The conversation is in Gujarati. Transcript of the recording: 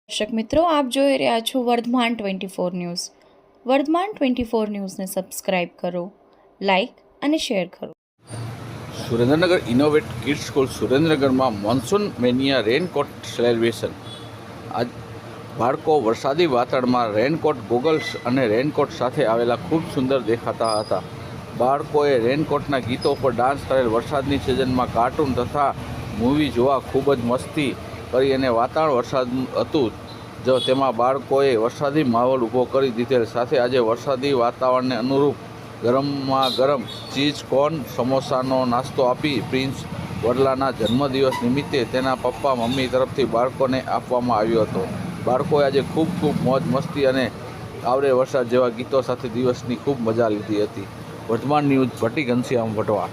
દર્શક મિત્રો, આપ જોઈ રહ્યા છો વર્ધમાન 24 ન્યૂઝ. વર્ધમાન 24 ન્યૂઝને સબસ્ક્રાઇબ કરો, લાઇક અને શેર કરો. સુરેન્દ્રનગર ઇનોવેટ કિડ્સ સ્કૂલ સુરેન્દ્રનગરમાં મોન્સૂન મેનિયા રેનકોટ સેલિબ્રેશન. આજ બાળકો વરસાદી વાતાવરણમાં રેનકોટ, ગોગલ્સ અને રેનકોટ સાથે આવેલા ખૂબ સુંદર દેખાતા હતા. બાળકોએ રેનકોટના ગીતો પર ડાન્સ કરેલ. વરસાદની સિઝનમાં કાર્ટૂન તથા મૂવી જોવા ખૂબ જ મસ્તી કરી અને વાતાવરણ વરસાદ હતું જો તેમાં બાળકોએ વરસાદી માહોલ ઊભો કરી દીધેલ. સાથે આજે વરસાદી વાતાવરણને અનુરૂપ ગરમમાં ગરમ ચીઝ કોર્ન સમોસાનો નાસ્તો આપી પ્રિન્સ વડલાના જન્મદિવસ નિમિત્તે તેના પપ્પા મમ્મી તરફથી બાળકોને આપવામાં આવ્યો હતો. બાળકોએ આજે ખૂબ મોજ મસ્તી અને આવરે વરસાદ જેવા ગીતો સાથે દિવસની ખૂબ મજા લીધી હતી. વર્ધમાન ન્યૂઝ, ભટ્ટી ઘનશ્યામ વટવા.